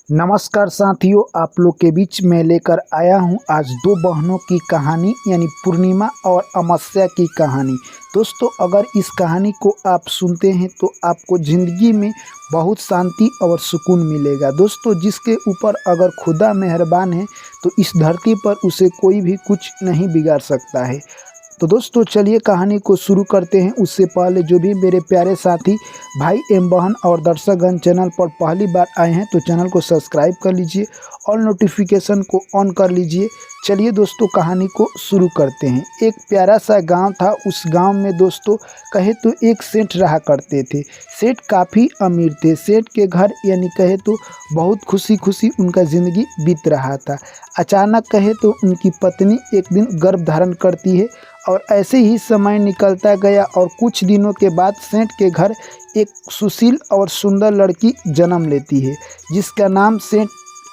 नमस्कार साथियों, आप लोग के बीच में लेकर आया हूं आज दो बहनों की कहानी यानी पूर्णिमा और अमावस्या की कहानी। दोस्तों, अगर इस कहानी को आप सुनते हैं तो आपको ज़िंदगी में बहुत शांति और सुकून मिलेगा। दोस्तों, जिसके ऊपर अगर खुदा मेहरबान है तो इस धरती पर उसे कोई भी कुछ नहीं बिगाड़ सकता है। तो दोस्तों, चलिए कहानी को शुरू करते हैं। उससे पहले जो भी मेरे प्यारे साथी भाई एवं बहन और दर्शकगण चैनल पर पहली बार आए हैं तो चैनल को सब्सक्राइब कर लीजिए और नोटिफिकेशन को ऑन कर लीजिए। चलिए दोस्तों, कहानी को शुरू करते हैं। एक प्यारा सा गांव था। उस गांव में दोस्तों कहे तो एक सेठ रहा करते थे। सेठ काफ़ी अमीर थे। सेठ के घर यानी कहे तो बहुत खुशी खुशी उनका ज़िंदगी बीत रहा था। अचानक कहे तो उनकी पत्नी एक दिन गर्भ धारण करती है और ऐसे ही समय निकलता गया और कुछ दिनों के बाद सेठ के घर एक सुशील और सुंदर लड़की जन्म लेती है, जिसका नाम सेठ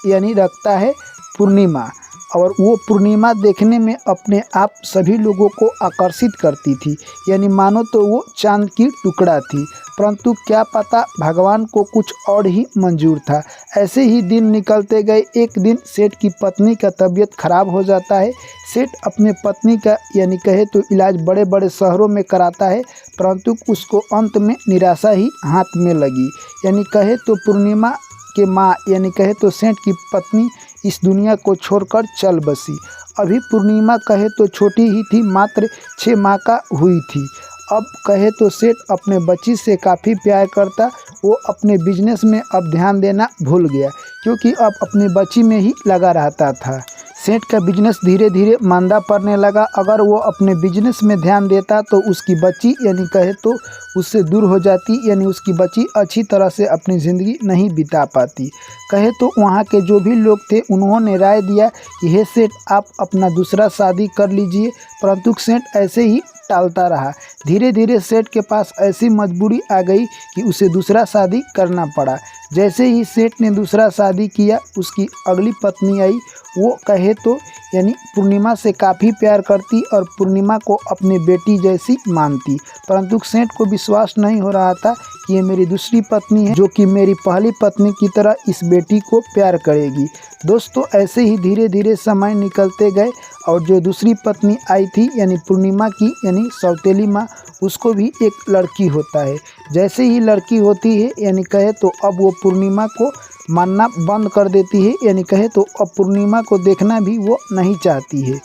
यानी रखता है पूर्णिमा। और वो पूर्णिमा देखने में अपने आप सभी लोगों को आकर्षित करती थी, यानी मानो तो वो चांद की टुकड़ा थी। परंतु क्या पता भगवान को कुछ और ही मंजूर था। ऐसे ही दिन निकलते गए। एक दिन सेठ की पत्नी का तबीयत खराब हो जाता है। सेठ अपने पत्नी का यानी कहे तो इलाज बड़े बड़े शहरों में कराता है, परंतु उसको अंत में निराशा ही हाथ में लगी। यानी कहे तो पूर्णिमा के माँ यानी कहे तो सेठ की पत्नी इस दुनिया को छोड़कर चल बसी। अभी पूर्णिमा कहे तो छोटी ही थी, मात्र 6 माह का हुई थी। अब कहे तो सेठ अपने बच्ची से काफ़ी प्यार करता। वो अपने बिजनेस में अब ध्यान देना भूल गया, क्योंकि अब अपनी बच्ची में ही लगा रहता था। सेठ का बिजनेस धीरे धीरे मांदा पड़ने लगा। अगर वो अपने बिजनेस में ध्यान देता तो उसकी बच्ची यानी कहे तो उससे दूर हो जाती, यानी उसकी बच्ची अच्छी तरह से अपनी ज़िंदगी नहीं बिता पाती। कहे तो वहाँ के जो भी लोग थे उन्होंने राय दिया कि हे सेठ, आप अपना दूसरा शादी कर लीजिए, परंतु सेठ ऐसे ही टालता रहा। धीरे धीरे सेठ के पास ऐसी मजबूरी आ गई कि उसे दूसरा शादी करना पड़ा। जैसे ही सेठ ने दूसरा शादी किया, उसकी अगली पत्नी आई। वो कहे तो यानी पूर्णिमा से काफ़ी प्यार करती और पूर्णिमा को अपनी बेटी जैसी मानती, परंतु सेठ को विश्वास नहीं हो रहा था कि ये मेरी दूसरी पत्नी है, जो कि मेरी पहली पत्नी की तरह इस बेटी को प्यार करेगी। दोस्तों, ऐसे ही धीरे धीरे समय निकलते गए और जो दूसरी पत्नी आई थी यानी पूर्णिमा की यानी सौतेली माँ, उसको भी एक लड़की होता है। जैसे ही लड़की होती है यानी कहे तो अब वो पूर्णिमा को मानना बंद कर देती है, यानी कहे तो अब पूर्णिमा को देखना भी वो नहीं चाहती है।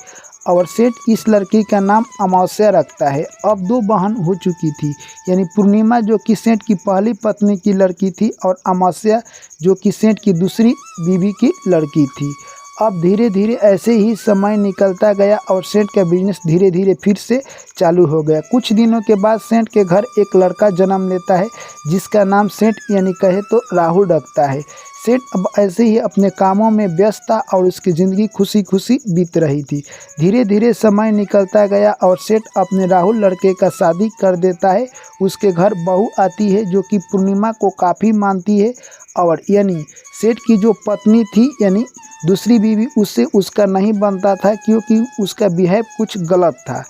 और सेठ इस लड़की का नाम अमावस्या रखता है। अब 2 बहन हो चुकी थी, यानी पूर्णिमा जो कि सेठ की पहली पत्नी की लड़की थी और अमावस्या जो कि सेठ की दूसरी बीवी की लड़की थी। अब धीरे धीरे ऐसे ही समय निकलता गया और सेठ का बिजनेस धीरे धीरे फिर से चालू हो गया। कुछ दिनों के बाद सेठ के घर एक लड़का जन्म लेता है, जिसका नाम सेठ यानी कहे तो राहुल रखता है। सेठ अब ऐसे ही अपने कामों में व्यस्त था और उसकी ज़िंदगी खुशी खुशी बीत रही थी। धीरे धीरे समय निकलता गया और सेठ अपने राहुल लड़के का शादी कर देता है। उसके घर बहू आती है जो कि पूर्णिमा को काफ़ी मानती है, और यानी सेठ की जो पत्नी थी यानी दूसरी बीवी, उससे उसका नहीं बनता था, क्योंकि उसका बिहेव कुछ गलत था।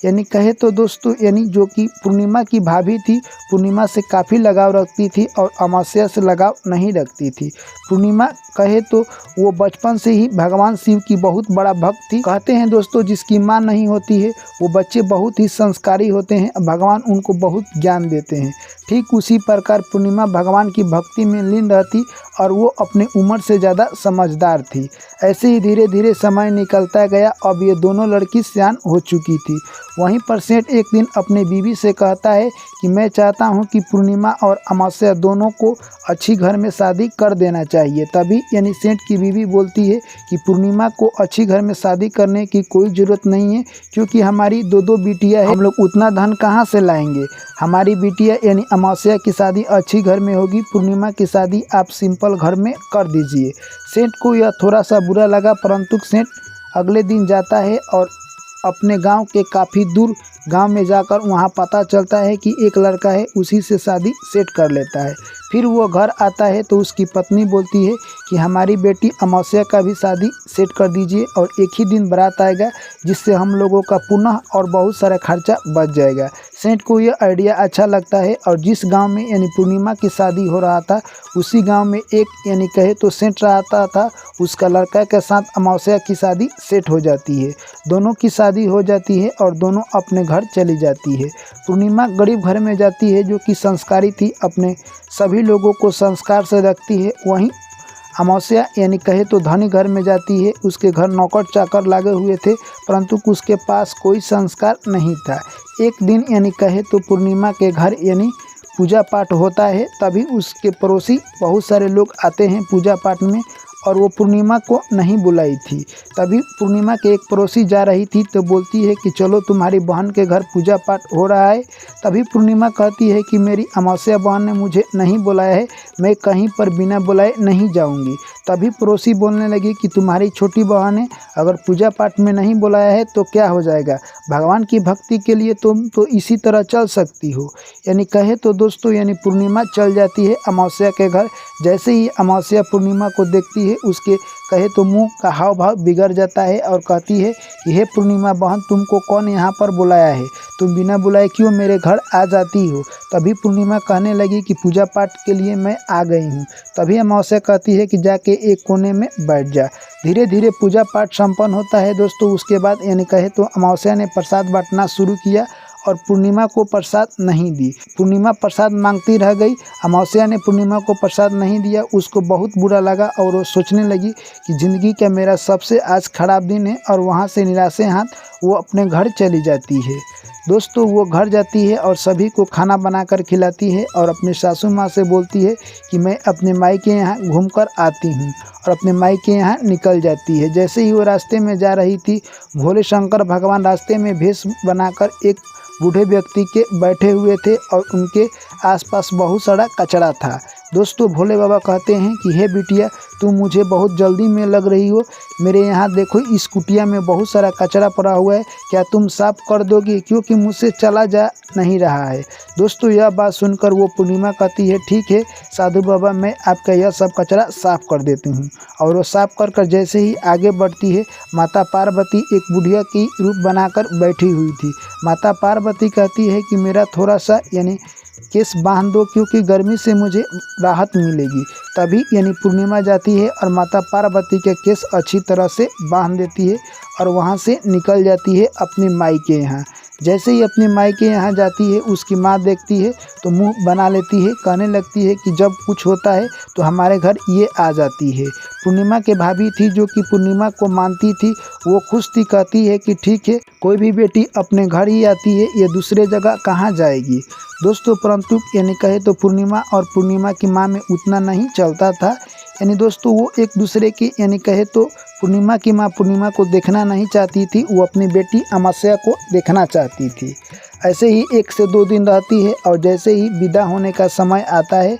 यानी कहे तो दोस्तों यानी जो कि पूर्णिमा की भाभी थी, पूर्णिमा से काफ़ी लगाव रखती थी और अमावस्या से लगाव नहीं रखती थी। पूर्णिमा कहे तो वो बचपन से ही भगवान शिव की बहुत बड़ा भक्त थी। कहते हैं दोस्तों, जिसकी माँ नहीं होती है वो बच्चे बहुत ही संस्कारी होते हैं, भगवान उनको बहुत ज्ञान देते हैं। ठीक उसी प्रकार पूर्णिमा भगवान की भक्ति में लीन रहती और वो अपनी उम्र से ज़्यादा समझदार थी। ऐसे ही धीरे धीरे समय निकलता गया। अब ये दोनों लड़की सयान हो चुकी थी। वहीं पर सेठ एक दिन अपने बीवी से कहता है कि मैं चाहता हूं कि पूर्णिमा और अमावस्या दोनों को अच्छी घर में शादी कर देना चाहिए। तभी यानी सेठ की बीवी बोलती है कि पूर्णिमा को अच्छी घर में शादी करने की कोई ज़रूरत नहीं है, क्योंकि हमारी 2 बिटिया है, हम लोग उतना धन कहाँ से लाएंगे। हमारी बिटिया यानी अमावस्या की शादी अच्छी घर में होगी, पूर्णिमा की शादी आप सिंपल घर में कर दीजिए। सेठ को यह थोड़ा सा बुरा लगा, परंतु सेठ अगले दिन जाता है और अपने गांव के काफ़ी दूर गांव में जाकर वहां पता चलता है कि एक लड़का है, उसी से शादी सेट कर लेता है। फिर वो घर आता है तो उसकी पत्नी बोलती है कि हमारी बेटी अमावस्या का भी शादी सेट कर दीजिए और एक ही दिन बारात आएगा, जिससे हम लोगों का पुनः और बहुत सारा खर्चा बच जाएगा। सेठ को यह आइडिया अच्छा लगता है और जिस गांव में यानी पूर्णिमा की शादी हो रहा था, उसी गांव में एक यानी कहे तो सेठ रहता था, उसका लड़का के साथ अमावस्या की शादी सेट हो जाती है। दोनों की शादी हो जाती है और दोनों अपने घर चली जाती है। पूर्णिमा गरीब घर में जाती है जो कि संस्कारी थी, अपने सभी लोगों को संस्कार से रखती है। वहीं अमावस्या यानी कहे तो धनी घर में जाती है। उसके घर नौकर चाकर लगे हुए थे, परंतु उसके पास कोई संस्कार नहीं था। एक दिन यानी कहे तो पूर्णिमा के घर यानी पूजा पाठ होता है, तभी उसके पड़ोसी बहुत सारे लोग आते हैं पूजा पाठ में, और वो पूर्णिमा को नहीं बुलाई थी। तभी पूर्णिमा के एक पड़ोसी जा रही थी तो बोलती है कि चलो तुम्हारी बहन के घर पूजा पाठ हो रहा है। तभी पूर्णिमा कहती है कि मेरी अमावस्या बहन ने मुझे नहीं बुलाया है, मैं कहीं पर बिना बुलाए नहीं जाऊंगी। तभी पड़ोसी बोलने लगी कि तुम्हारी छोटी बहन है, अगर पूजा पाठ में नहीं बुलाया है तो क्या हो जाएगा, भगवान की भक्ति के लिए तुम तो इसी तरह चल सकती हो। यानी कहे तो दोस्तों यानी पूर्णिमा चल जाती है अमावस्या के घर। जैसे ही अमावस्या पूर्णिमा को देखती है, उसके कहे तो मुंह का हाव भाव बिगड़ जाता है और कहती है कि हे पूर्णिमा बहन, तुमको कौन यहाँ पर बुलाया है, तुम बिना बुलाए क्यों मेरे घर आ जाती हो। तभी पूर्णिमा कहने लगी कि पूजा पाठ के लिए मैं आ गई हूँ। तभी अमावस्या कहती है कि जाके एक कोने में बैठ जा। धीरे धीरे पूजा पाठ संपन्न होता है दोस्तों। उसके बाद यानी कहे तो अमावस्या ने प्रसाद बांटना शुरू किया और पूर्णिमा को प्रसाद नहीं दी। पूर्णिमा प्रसाद मांगती रह गई, अमावस्या ने पूर्णिमा को प्रसाद नहीं दिया। उसको बहुत बुरा लगा और वो सोचने लगी कि ज़िंदगी का मेरा सबसे आज खराब दिन है, और वहाँ से निराशे हाथ वो अपने घर चली जाती है। दोस्तों वो घर जाती है और सभी को खाना बनाकर खिलाती है और अपने सासू माँ से बोलती है कि मैं अपने माई के यहाँ घूम कर आती हूँ, और अपने माई के यहाँ निकल जाती है। जैसे ही वो रास्ते में जा रही थी, भोले शंकर भगवान रास्ते में भेष बनाकर एक बूढ़े व्यक्ति के बैठे हुए थे और उनके आसपास बहुत सारा कचरा था। दोस्तों भोले बाबा कहते हैं कि हे बिटिया, तुम मुझे बहुत जल्दी में लग रही हो, मेरे यहाँ देखो इस कुटिया में बहुत सारा कचरा पड़ा हुआ है, क्या तुम साफ कर दोगी, क्योंकि मुझसे चला जा नहीं रहा है। दोस्तों यह बात सुनकर वो पूर्णिमा कहती है ठीक है साधु बाबा, मैं आपका यह सब कचरा साफ कर देती हूँ। और वो साफ कर जैसे ही आगे बढ़ती है, माता पार्वती एक बुढ़िया की रूप बनाकर बैठी हुई थी। माता पार्वती कहती है कि मेरा थोड़ा सा यानी केस बांध दो, क्योंकि गर्मी से मुझे राहत मिलेगी। तभी यानी पूर्णिमा जाती है और माता पार्वती के केस अच्छी तरह से बांध देती है और वहाँ से निकल जाती है अपनी माई के यहाँ। जैसे ही अपनी माई के यहाँ जाती है, उसकी माँ देखती है तो मुंह बना लेती है, कहने लगती है कि जब कुछ होता है तो हमारे घर ये आ जाती है। पूर्णिमा के भाभी थी जो कि पूर्णिमा को मानती थी, वो खुश थी, कहती है कि ठीक है, कोई भी बेटी अपने घर ही आती है, ये दूसरे जगह कहाँ जाएगी। दोस्तों परंतु यानी कहे तो पूर्णिमा और पूर्णिमा की माँ में उतना नहीं चलता था। यानी दोस्तों वो एक दूसरे की यानी कहे तो पूर्णिमा की माँ पूर्णिमा को देखना नहीं चाहती थी, वो अपनी बेटी अमावस्या को देखना चाहती थी। ऐसे ही 1 से 2 दिन रहती है और जैसे ही विदा होने का समय आता है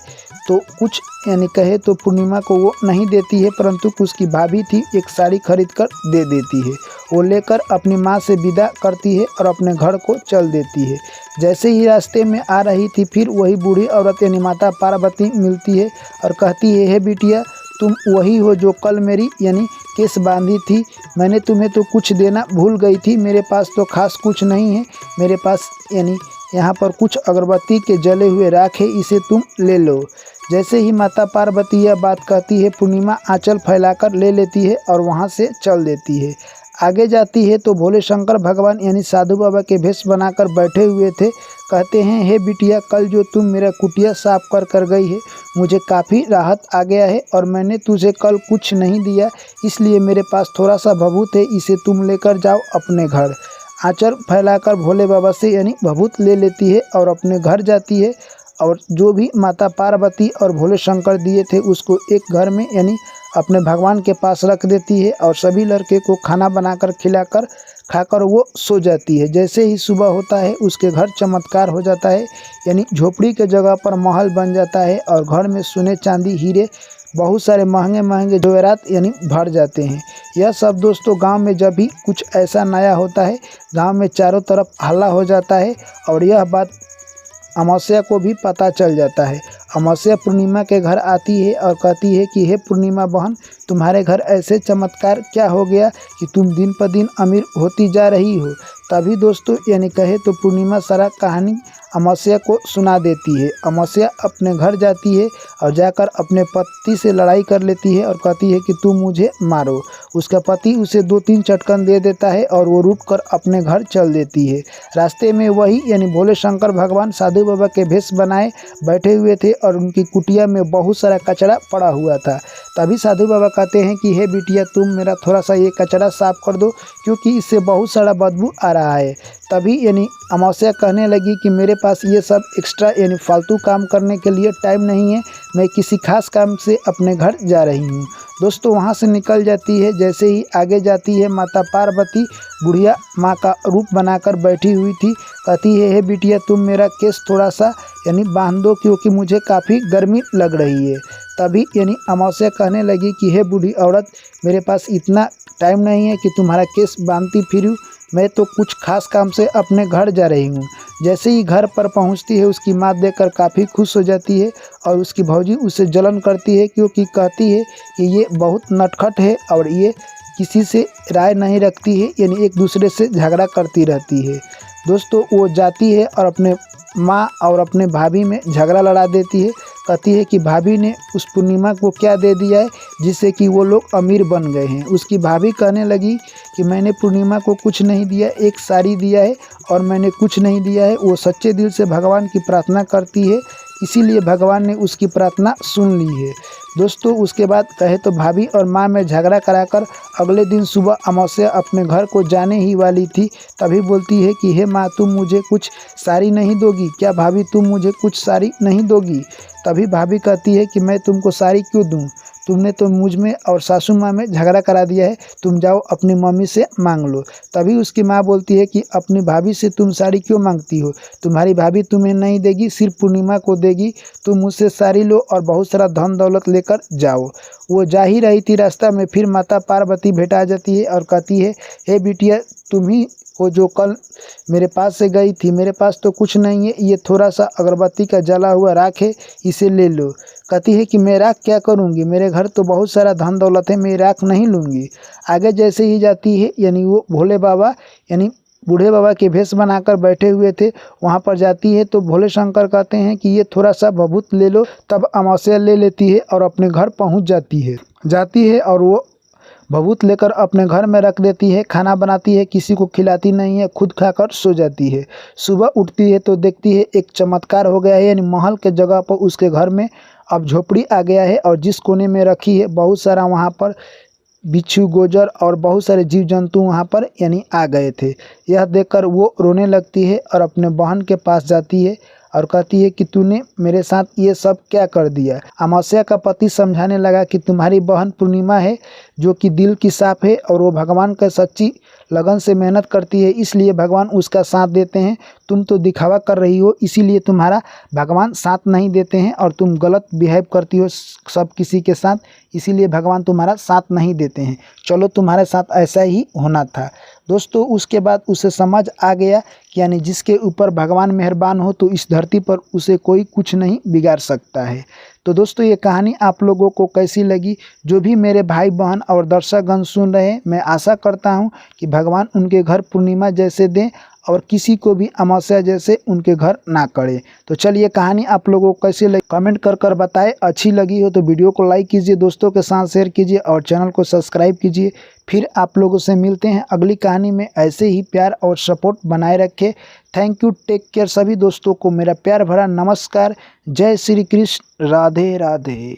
तो कुछ यानी कहे तो पूर्णिमा को वो नहीं देती है, परंतु उसकी भाभी थी एक साड़ी खरीद कर दे देती है। वो लेकर अपनी माँ से विदा करती है और अपने घर को चल देती है। जैसे ही रास्ते में आ रही थी, फिर वही बूढ़ी औरत यानी माता पार्वती मिलती है और कहती है हे बिटिया, तुम वही हो जो कल मेरी यानी केस बांधी थी, मैंने तुम्हें तो कुछ देना भूल गई थी, मेरे पास तो खास कुछ नहीं है, मेरे पास यानी यहाँ पर कुछ अगरबत्ती के जले हुए राख है, इसे तुम ले लो। जैसे ही माता पार्वती यह बात कहती है, पूर्णिमा आंचल फैलाकर ले लेती है और वहाँ से चल देती है। आगे जाती है तो भोले शंकर भगवान यानी साधु बाबा के भेष बनाकर बैठे हुए थे। कहते हैं हे बिटिया, कल जो तुम मेरा कुटिया साफ कर गई है, मुझे काफ़ी राहत आ गया है और मैंने तुझे कल कुछ नहीं दिया, इसलिए मेरे पास थोड़ा सा भभूत है, इसे तुम लेकर जाओ अपने घर। आंचल फैलाकर भोले बाबा से यानी भभूत ले लेती है और अपने घर जाती है और जो भी माता पार्वती और भोले शंकर दिए थे उसको एक घर में यानी अपने भगवान के पास रख देती है और सभी लड़के को खाना बनाकर खिलाकर खाकर वो सो जाती है। जैसे ही सुबह होता है, उसके घर चमत्कार हो जाता है, यानी झोपड़ी के जगह पर महल बन जाता है और घर में सोने चांदी हीरे बहुत सारे महंगे महंगे जेवरात यानी भर जाते हैं। यह सब दोस्तों गांव में जब भी कुछ ऐसा नया होता है, गांव में चारों तरफ हल्ला हो जाता है और यह बात अमावस्या को भी पता चल जाता है। अमावस्या पूर्णिमा के घर आती है और कहती है कि हे पूर्णिमा बहन, तुम्हारे घर ऐसे चमत्कार क्या हो गया कि तुम दिन पर दिन अमीर होती जा रही हो। तभी दोस्तों यानी कहे तो पूर्णिमा सारा कहानी अमावस्या को सुना देती है। अमावस्या अपने घर जाती है और जाकर अपने पति से लड़ाई कर लेती है और कहती है कि तुम मुझे मारो। उसका पति उसे 2-3 चटकन दे देता है और वो रुक कर अपने घर चल देती है। रास्ते में वही यानी भोले शंकर भगवान साधु बाबा के भेष बनाए बैठे हुए थे और उनकी कुटिया में बहुत सारा कचरा पड़ा हुआ था। तभी साधु बाबा कहते हैं कि हे बिटिया, तुम मेरा थोड़ा सा ये कचरा साफ कर दो क्योंकि इससे बहुत सारा बदबू आ रहा है। तभी यानी अमावस्या कहने लगी कि मेरे पास ये सब एक्स्ट्रा यानी फालतू काम करने के लिए टाइम नहीं है, मैं किसी खास काम से अपने घर जा रही हूँ। दोस्तों वहाँ से निकल जाती है। जैसे ही आगे जाती है, माता पार्वती बुढ़िया माँ का रूप बनाकर बैठी हुई थी। कहती है हे बिटिया, तुम मेरा केस थोड़ा सा यानी बांध दो क्योंकि मुझे काफ़ी गर्मी लग रही है। तभी यानी अमावस्या कहने लगी कि हे बूढ़ी औरत, मेरे पास इतना टाइम नहीं है कि तुम्हारा केस बांधती फिरूँ, मैं तो कुछ खास काम से अपने घर जा रही हूँ। जैसे ही घर पर पहुँचती है, उसकी माँ देखकर काफ़ी खुश हो जाती है और उसकी भौजी उसे जलन करती है क्योंकि कहती है कि ये बहुत नटखट है और ये किसी से राय नहीं रखती है, यानी एक दूसरे से झगड़ा करती रहती है। दोस्तों वो जाती है और अपने माँ और अपने भाभी में झगड़ा लड़ा देती है। कहती है कि भाभी ने उस पूर्णिमा को क्या दे दिया है जिससे कि वो लोग अमीर बन गए हैं। उसकी भाभी कहने लगी कि मैंने पूर्णिमा को कुछ नहीं दिया, एक साड़ी दिया है और मैंने कुछ नहीं दिया है। वो सच्चे दिल से भगवान की प्रार्थना करती है, इसीलिए भगवान ने उसकी प्रार्थना सुन ली है। दोस्तों उसके बाद कहे तो भाभी और माँ में झगड़ा कराकर अगले दिन सुबह अमावस्या अपने घर को जाने ही वाली थी। तभी बोलती है कि हे माँ, तुम मुझे कुछ साड़ी नहीं दोगी क्या? भाभी तुम मुझे कुछ साड़ी नहीं दोगी? तभी भाभी कहती है कि मैं तुमको साड़ी क्यों दूँ, तुमने तो मुझ में और सासू माँ में झगड़ा करा दिया है, तुम जाओ अपनी मम्मी से मांग लो। तभी उसकी माँ बोलती है कि अपनी भाभी से तुम साड़ी क्यों मांगती हो, तुम्हारी भाभी तुम्हें नहीं देगी, सिर्फ पूर्णिमा को देगी, तुम मुझसे साड़ी लो और बहुत सारा धन दौलत लेकर जाओ। वो जा ही रही थी, रास्ता में फिर माता पार्वती भेटा जाती है और कहती है हे बिटिया, तुम ही वो जो कल मेरे पास से गई थी, मेरे पास तो कुछ नहीं है, ये थोड़ा सा अगरबत्ती का जला हुआ राख है, इसे ले लो। कहती है कि मैं राख क्या करूँगी, मेरे घर तो बहुत सारा धन दौलत है, मैं राख नहीं लूँगी। आगे जैसे ही जाती है यानी वो भोले बाबा यानी बूढ़े बाबा के भेष बनाकर बैठे हुए थे, वहाँ पर जाती है तो भोले शंकर कहते हैं कि ये थोड़ा सा भभूत ले लो। तब अमावस्या ले लेती है और अपने घर पहुँच जाती है और वो भभूत लेकर अपने घर में रख देती है, खाना बनाती है, किसी को खिलाती नहीं है, खुद खाकर सो जाती है। सुबह उठती है तो देखती है एक चमत्कार हो गया है, यानी महल के जगह पर उसके घर में अब झोपड़ी आ गया है और जिस कोने में रखी है बहुत सारा वहाँ पर बिच्छू गोजर और बहुत सारे जीव जंतु वहाँ पर यानी आ गए थे। यह देखकर वो रोने लगती है और अपने बहन के पास जाती है और कहती है कि तूने मेरे साथ ये सब क्या कर दिया। अमावस्या का पति समझाने लगा कि तुम्हारी बहन पूर्णिमा है जो कि दिल की साफ है और वो भगवान का सच्ची लगन से मेहनत करती है, इसलिए भगवान उसका साथ देते हैं। तुम तो दिखावा कर रही हो, इसीलिए तुम्हारा भगवान साथ नहीं देते हैं और तुम गलत बिहेव करती हो सब किसी के साथ, इसीलिए भगवान तुम्हारा साथ नहीं देते हैं। चलो तुम्हारे साथ ऐसा ही होना था। दोस्तों उसके बाद उसे समझ आ गया कि यानी जिसके ऊपर भगवान मेहरबान हो तो इस धरती पर उसे कोई कुछ नहीं बिगाड़ सकता है। तो दोस्तों ये कहानी आप लोगों को कैसी लगी? जो भी मेरे भाई बहन और दर्शकगण सुन रहे हैं, मैं आशा करता हूं कि भगवान उनके घर पूर्णिमा जैसे दें और किसी को भी अमावस्या जैसे उनके घर ना करे। तो चलिए कहानी आप लोगों को कैसी लगी कमेंट कर बताएं। अच्छी लगी हो तो वीडियो को लाइक कीजिए, दोस्तों के साथ शेयर कीजिए और चैनल को सब्सक्राइब कीजिए। फिर आप लोगों से मिलते हैं अगली कहानी में। ऐसे ही प्यार और सपोर्ट बनाए रखें। Thank you, take care. सभी दोस्तों को मेरा प्यार भरा नमस्कार। जय श्री कृष्ण, राधे राधे।